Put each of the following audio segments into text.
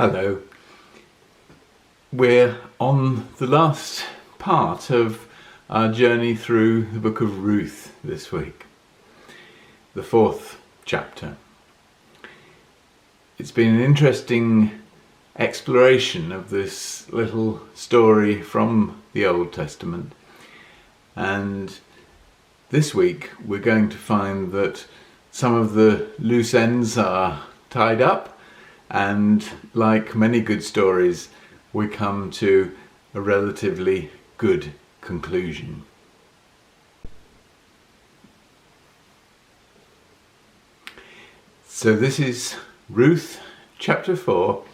Hello. We're on the last part of our journey through the book of Ruth this week, the 4th chapter. It's been an interesting exploration of this little story from the Old Testament, and this week we're going to find that some of the loose ends are tied up, and like many good stories, we come to a relatively good conclusion. So this is Ruth chapter 4,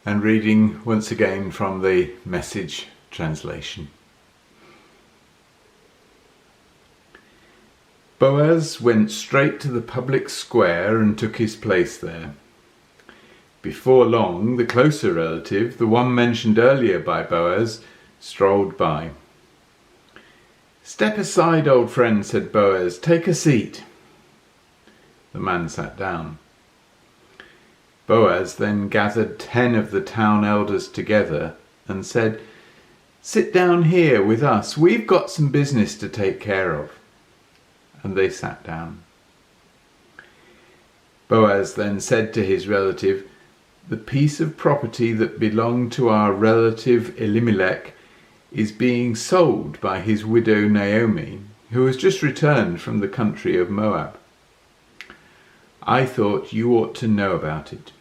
and reading once again from the Message translation. Boaz went straight to the public square and took his place there. Before long, the closer relative, the one mentioned earlier by Boaz, strolled by. "Step aside, old friend," said Boaz. "Take a seat." The man sat down. Boaz then gathered 10 of the town elders together and said, "Sit down here with us. We've got some business to take care of." And they sat down. Boaz then said to his relative, "The piece of property that belonged to our relative Elimelech is being sold by his widow Naomi, who has just returned from the country of Moab. I thought you ought to know about it.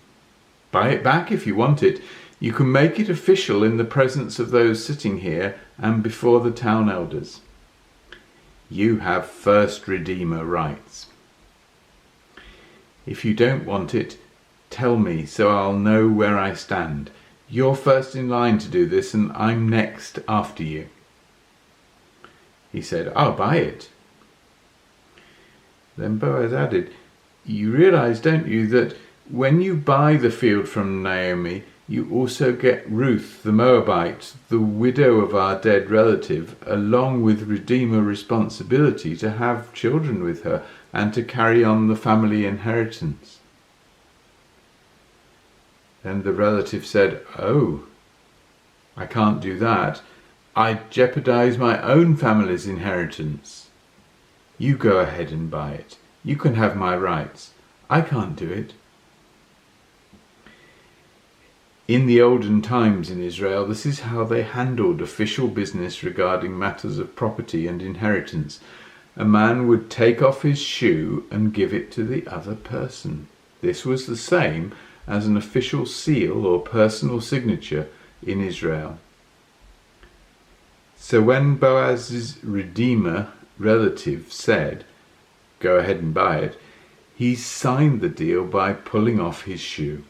Buy it back if you want it. You can make it official in the presence of those sitting here and before the town elders. You have first redeemer rights. If you don't want it, tell me so I'll know where I stand. You're first in line to do this and I'm next after you." He said, "I'll buy it." Then Boaz added, "You realize, don't you, that when you buy the field from Naomi, you also get Ruth the Moabite, the widow of our dead relative, along with redeemer responsibility to have children with her and to carry on the family inheritance?" Then the relative said, "Oh, I can't do that. I'd jeopardize my own family's inheritance. You go ahead and buy it. You can have my rights. I can't do it." In the olden times in Israel, this is how they handled official business regarding matters of property and inheritance. A man would take off his shoe and give it to the other person. This was the same as an official seal or personal signature in Israel. So when Boaz's redeemer relative said, "Go ahead and buy it," he signed the deal by pulling off his shoe.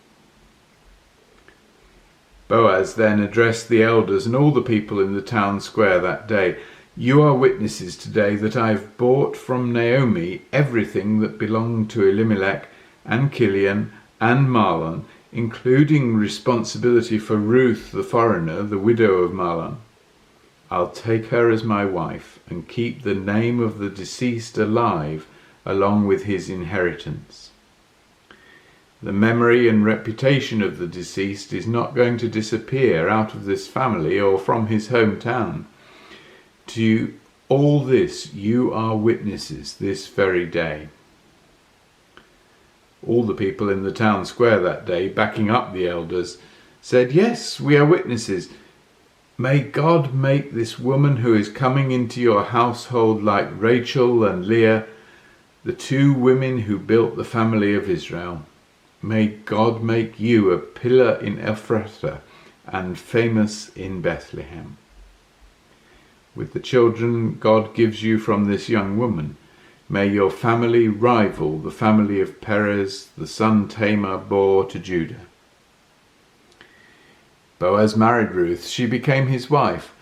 Boaz then addressed the elders and all the people in the town square that day. "You are witnesses today that I've bought from Naomi everything that belonged to Elimelech and Kilian and Mahlon, including responsibility for Ruth the foreigner, the widow of Mahlon. I'll take her as my wife and keep the name of the deceased alive along with his inheritance. The memory and reputation of the deceased is not going to disappear out of this family or from his hometown. To all this you are witnesses this very day." All the people in the town square that day, backing up the elders, said, "Yes, we are witnesses. May God make this woman who is coming into your household like Rachel and Leah, the 2 women who built the family of Israel. May God make you a pillar in Ephrathah and famous in Bethlehem. With the children God gives you from this young woman, may your family rival the family of Perez, the son Tamar bore to Judah." Boaz married Ruth. She became his wife.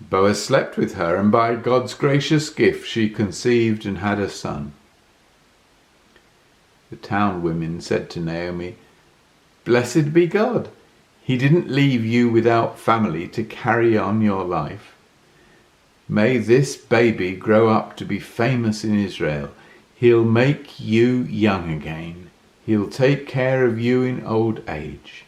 Boaz slept with her, and by God's gracious gift she conceived and had a son. The town women said to Naomi, "Blessed be God. He didn't leave you without family to carry on your life. May this baby grow up to be famous in Israel. He'll make you young again. He'll take care of you in old age.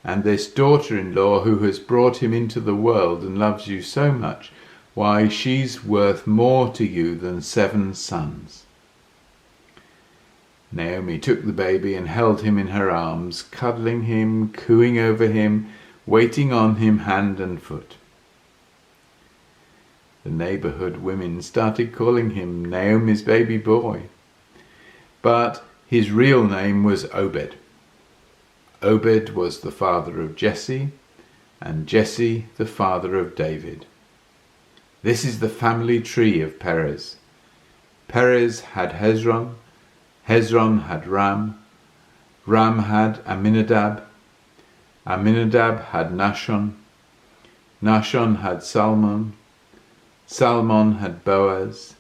And this daughter-in-law who has brought him into the world and loves you so much, why, she's worth more to you than 7 sons. Naomi took the baby and held him in her arms, cuddling him, cooing over him, waiting on him hand and foot. The neighborhood women started calling him Naomi's baby boy, but his real name was Obed. Obed was the father of Jesse, and Jesse the father of David. This is the family tree of Perez. Perez had Hezron, Hezron had Ram, Ram had Amminadab, Amminadab had Nahshon, Nahshon had Salmon, Salmon had Boaz,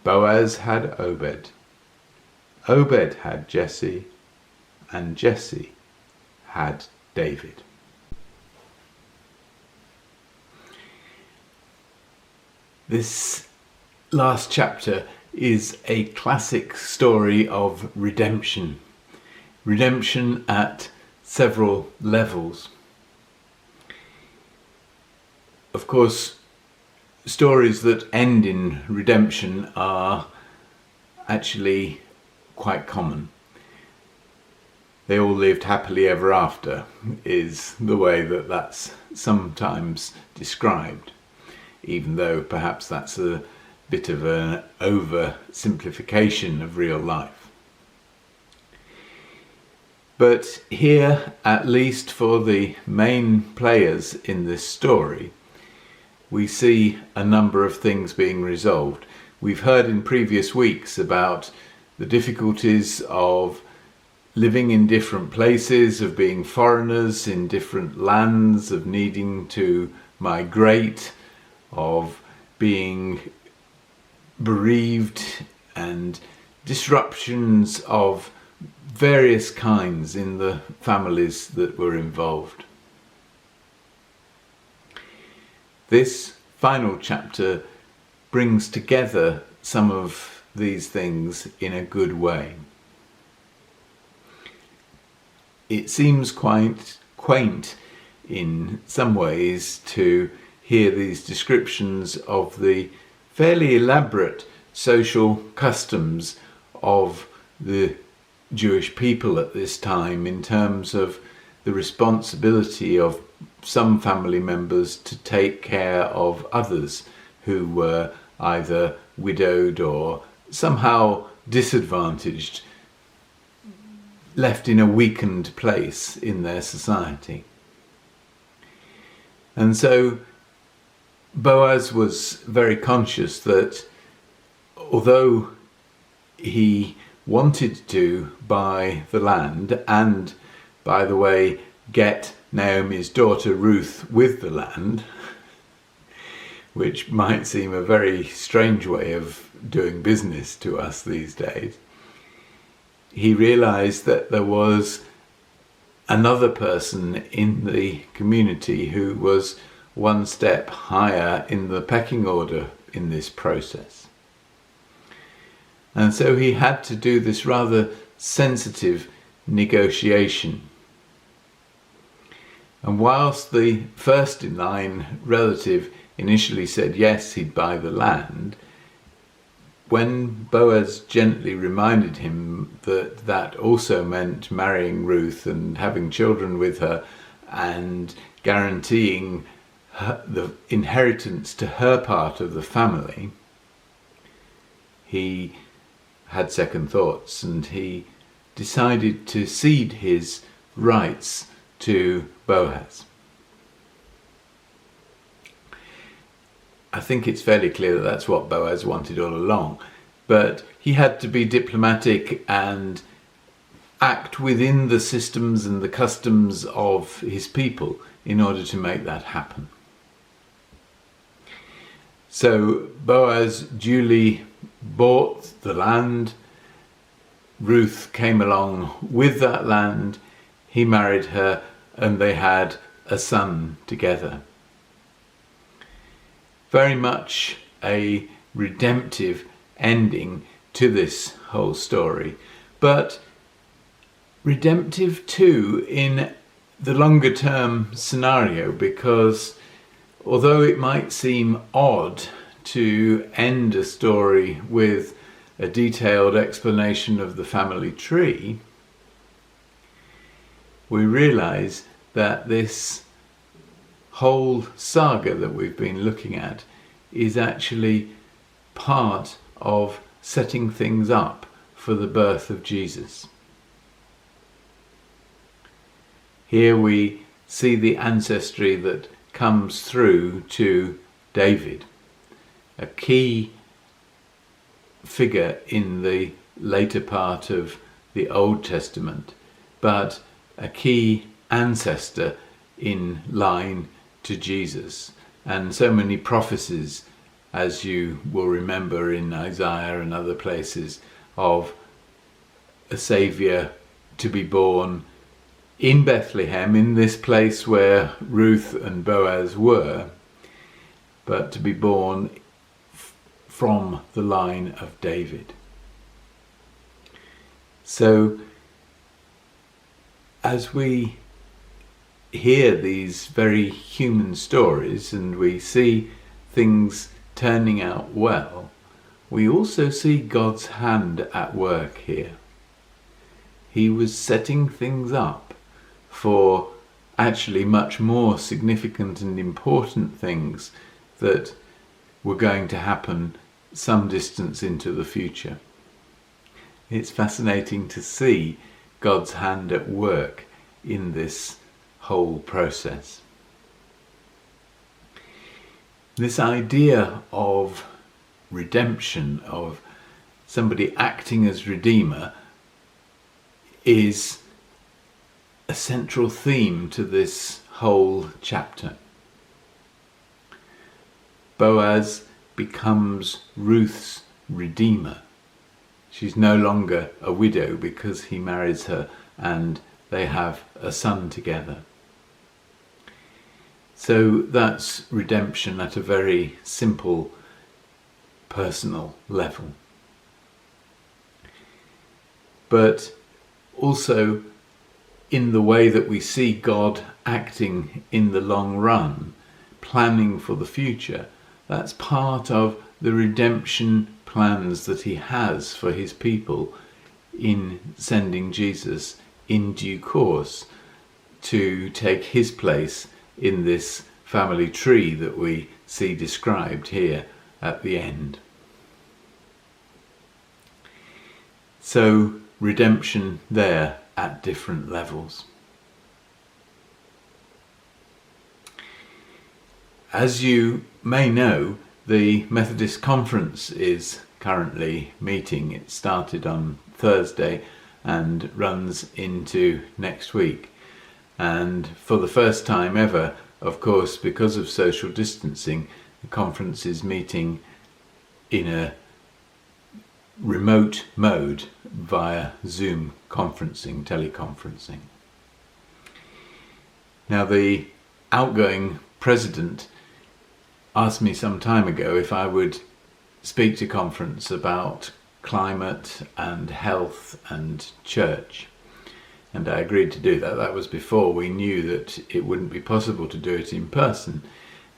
Boaz had Obed, Obed had Jesse, and Jesse had David. This last chapter is a classic story of redemption. Redemption at several levels. Of course, stories that end in redemption are actually quite common. They all lived happily ever after is the way that that's sometimes described, even though perhaps that's a bit of an oversimplification of real life. But here, at least for the main players in this story, we see a number of things being resolved. We've heard in previous weeks about the difficulties of living in different places, of being foreigners in different lands, of needing to migrate, of being bereaved, and disruptions of various kinds in the families that were involved. This final chapter brings together some of these things in a good way. It seems quite quaint in some ways to hear these descriptions of the fairly elaborate social customs of the Jewish people at this time, in terms of the responsibility of some family members to take care of others who were either widowed or somehow disadvantaged, left in a weakened place in their society. And so Boaz was very conscious that although he wanted to buy the land and, by the way, get Naomi's daughter Ruth with the land, which might seem a very strange way of doing business to us these days, he realized that there was another person in the community who was one step higher in the pecking order in this process. And so he had to do this rather sensitive negotiation. And whilst the first in line relative initially said yes, he'd buy the land, when Boaz gently reminded him that that also meant marrying Ruth and having children with her and guaranteeing the inheritance to her part of the family, he had second thoughts and he decided to cede his rights to Boaz. I think it's fairly clear that that's what Boaz wanted all along, but he had to be diplomatic and act within the systems and the customs of his people in order to make that happen. So Boaz duly bought the land. Ruth came along with that land. He married her and they had a son together. Very much a redemptive ending to this whole story, but redemptive too in the longer term scenario, because although it might seem odd to end a story with a detailed explanation of the family tree, we realize that this whole saga that we've been looking at is actually part of setting things up for the birth of Jesus. Here we see the ancestry that comes through to David, a key figure in the later part of the Old Testament, but a key ancestor in line to Jesus. And so many prophecies, as you will remember in Isaiah and other places, of a Saviour to be born in Bethlehem, in this place where Ruth and Boaz were, but to be born from the line of David. So, as we hear these very human stories and we see things turning out well, we also see God's hand at work here. He was setting things up for actually much more significant and important things that were going to happen some distance into the future. It's fascinating to see God's hand at work in this whole process. This idea of redemption, of somebody acting as redeemer, is a central theme to this whole chapter. Boaz becomes Ruth's redeemer. She's no longer a widow because he marries her and they have a son together. So that's redemption at a very simple, personal level. But also in the way that we see God acting in the long run, planning for the future, that's part of the redemption plans that he has for his people in sending Jesus in due course to take his place in this family tree that we see described here at the end. So redemption there at different levels. As you may know, the Methodist Conference is currently meeting. It started on Thursday and runs into next week. And for the first time ever, of course, because of social distancing, the conference is meeting in a remote mode via Zoom conferencing, teleconferencing. Now, the outgoing president asked me some time ago if I would speak to conference about climate and health and church. And I agreed to do that. That was before we knew that it wouldn't be possible to do it in person.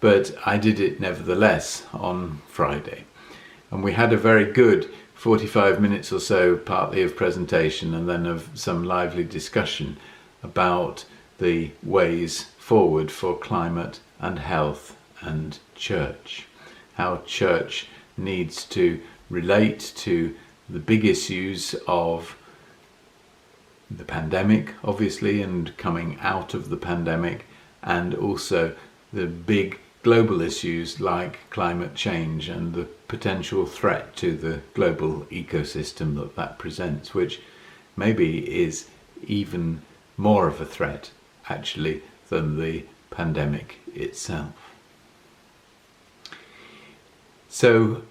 But I did it nevertheless on Friday. And we had a very good 45 minutes or so, partly of presentation and then of some lively discussion about the ways forward for climate and health and church. How church needs to relate to the big issues of the pandemic, obviously, and coming out of the pandemic, and also the big global issues like climate change and the potential threat to the global ecosystem that that presents, which maybe is even more of a threat, actually, than the pandemic itself. So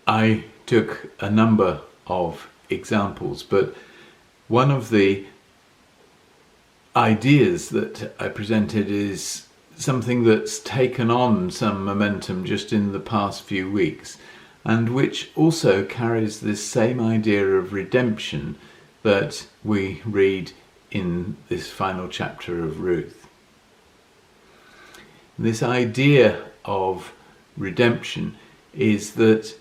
I took a number of examples, but one of the ideas that I presented is something that's taken on some momentum just in the past few weeks, and which also carries this same idea of redemption that we read in this final chapter of Ruth. This idea of redemption is that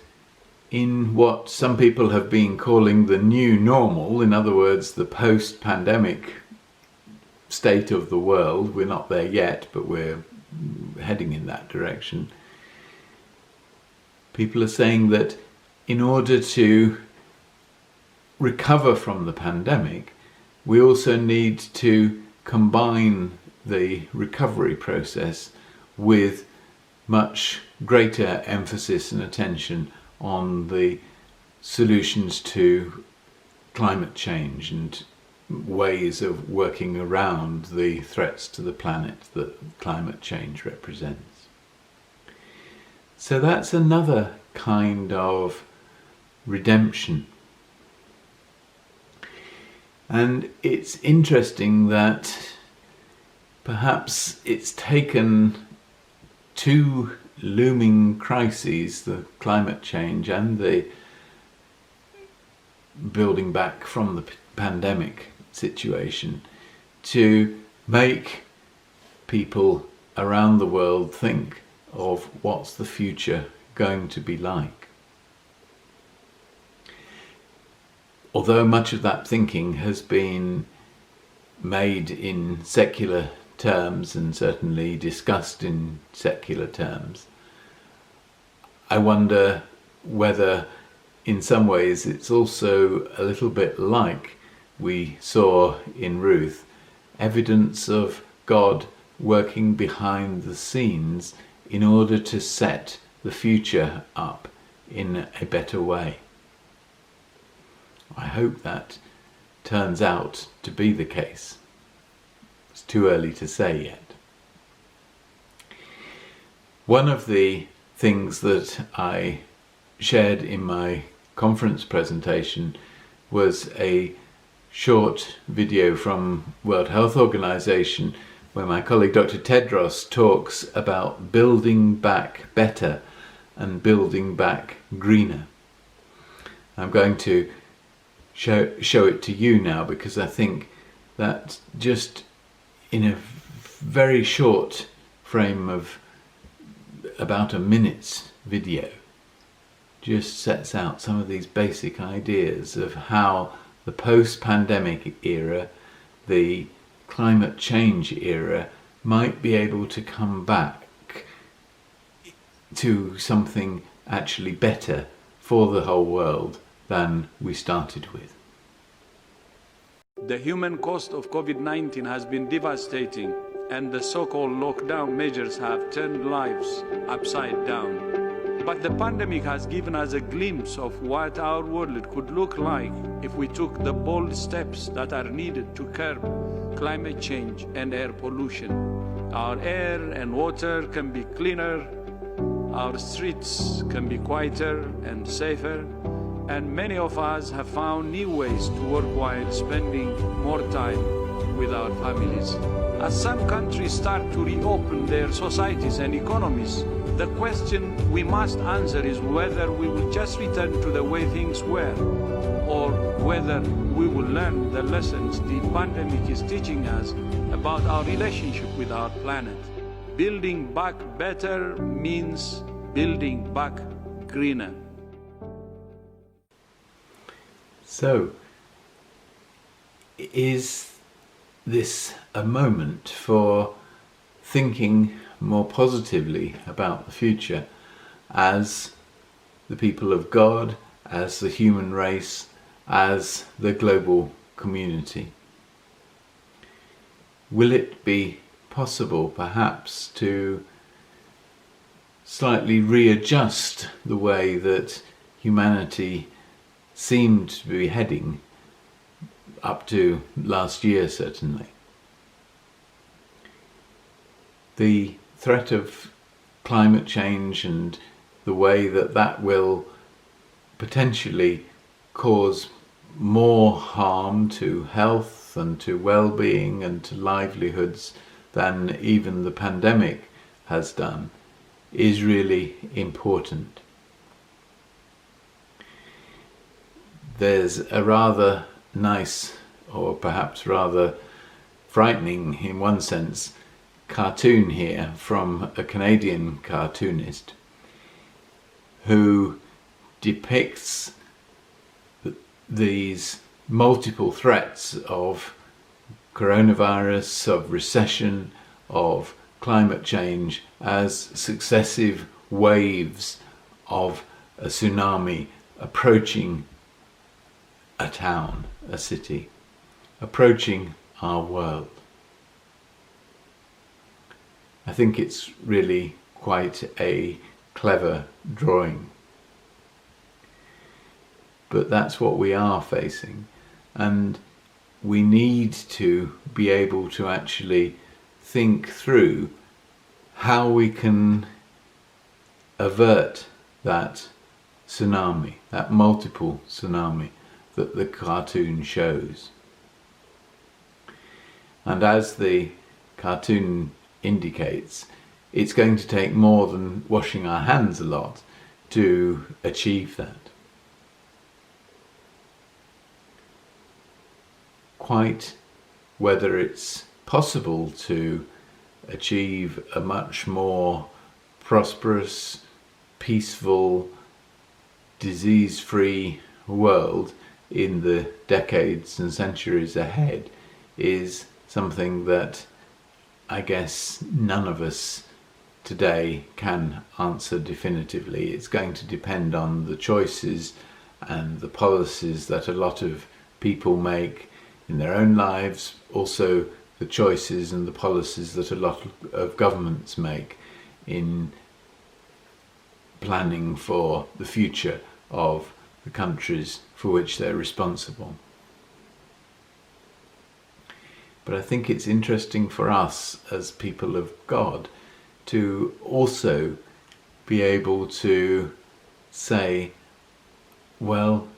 in what some people have been calling the new normal, in other words, the post-pandemic state of the world, we're not there yet, but we're heading in that direction. People are saying that in order to recover from the pandemic, we also need to combine the recovery process with much greater emphasis and attention on the solutions to climate change and ways of working around the threats to the planet that climate change represents. So that's another kind of redemption. And it's interesting that perhaps it's taken two looming crises, the climate change and the building back from the pandemic situation, to make people around the world think of what's the future going to be like. Although much of that thinking has been made in secular terms and certainly discussed in secular terms, I wonder whether in some ways it's also a little bit like we saw in Ruth, evidence of God working behind the scenes in order to set the future up in a better way. I hope that turns out to be the case. It's too early to say yet. One of the things that I shared in my conference presentation was a short video from World Health Organization where my colleague Dr. Tedros talks about building back better and building back greener. I'm going to show it to you now because I think that just in a very short frame of about a minute's video just sets out some of these basic ideas of how the post-pandemic era, the climate change era, might be able to come back to something actually better for the whole world than we started with. The human cost of COVID-19 has been devastating, and the so-called lockdown measures have turned lives upside down. But the pandemic has given us a glimpse of what our world could look like if we took the bold steps that are needed to curb climate change and air pollution. Our air and water can be cleaner, our streets can be quieter and safer, and many of us have found new ways to work while spending more time with our families. As some countries start to reopen their societies and economies, the question we must answer is whether we will just return to the way things were, or whether we will learn the lessons the pandemic is teaching us about our relationship with our planet. Building back better means building back greener. So, is this a moment for thinking more positively about the future as the people of God, as the human race, as the global community? Will it be possible perhaps to slightly readjust the way that humanity seemed to be heading up to last year, certainly? The threat of climate change and the way that that will potentially cause more harm to health and to well-being and to livelihoods than even the pandemic has done is really important. There's a rather nice or perhaps rather frightening in one sense, cartoon here from a Canadian cartoonist who depicts these multiple threats of coronavirus, of recession, of climate change as successive waves of a tsunami approaching a town, a city, approaching our world. I think it's really quite a clever drawing. But that's what we are facing, and we need to be able to actually think through how we can avert that tsunami, that multiple tsunami that the cartoon shows. And as the cartoon indicates, it's going to take more than washing our hands a lot to achieve that. Quite whether it's possible to achieve a much more prosperous, peaceful, disease-free world in the decades and centuries ahead is something that I guess none of us today can answer definitively. It's going to depend on the choices and the policies that a lot of people make in their own lives, also the choices and the policies that a lot of governments make in planning for the future of the countries for which they're responsible. But I think it's interesting for us as people of God to also be able to say, well,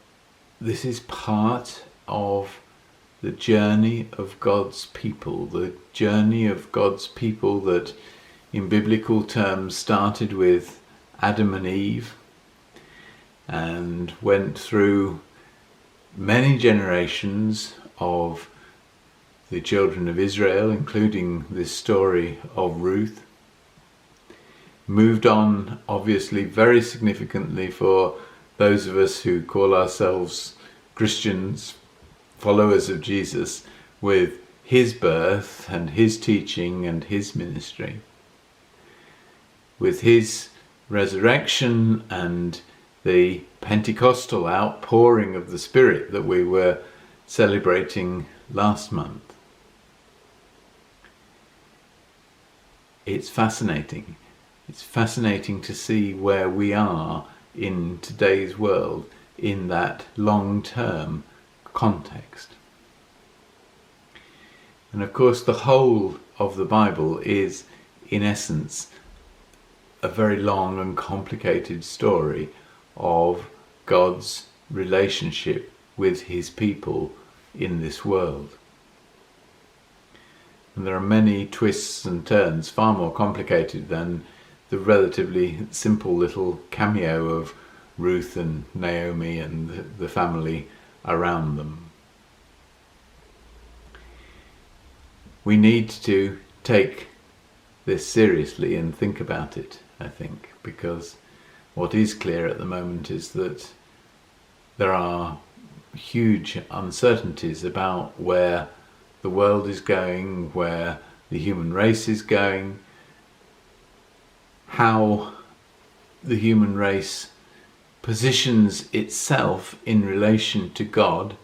this is part of the journey of God's people, the journey of God's people that in biblical terms started with Adam and Eve and went through many generations of the children of Israel, including this story of Ruth. Moved on, obviously, very significantly for those of us who call ourselves Christians, followers of Jesus, with his birth and his teaching and his ministry. With his resurrection and the Pentecostal outpouring of the Spirit that we were celebrating last month. It's fascinating. It's fascinating to see where we are in today's world in that long-term context. And of course the whole of the Bible is, in essence, a very long and complicated story of God's relationship with his people in this world. And there are many twists and turns, far more complicated than the relatively simple little cameo of Ruth and Naomi and the family around them. We need to take this seriously and think about it, I think, because what is clear at the moment is that there are huge uncertainties about where the world is going, where the human race is going, how the human race positions itself in relation to God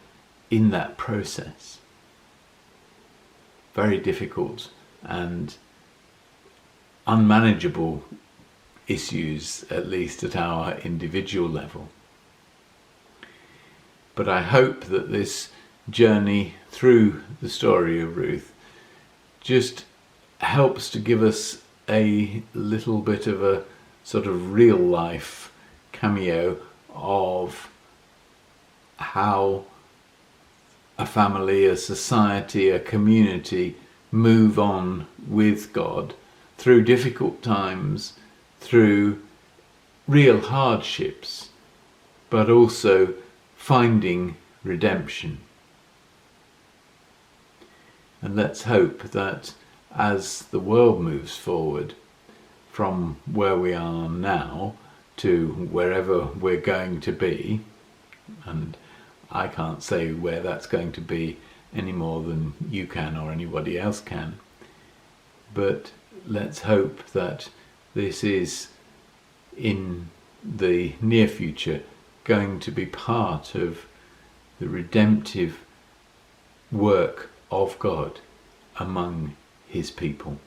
in that process. Very difficult and unmanageable issues, at least at our individual level. But I hope that this journey through the story of Ruth just helps to give us a little bit of a sort of real life cameo of how a family, a society, a community move on with God through difficult times, through real hardships, but also finding redemption. And let's hope that as the world moves forward from where we are now to wherever we're going to be, and I can't say where that's going to be any more than you can or anybody else can, but let's hope that this is in the near future going to be part of the redemptive work of God among his people.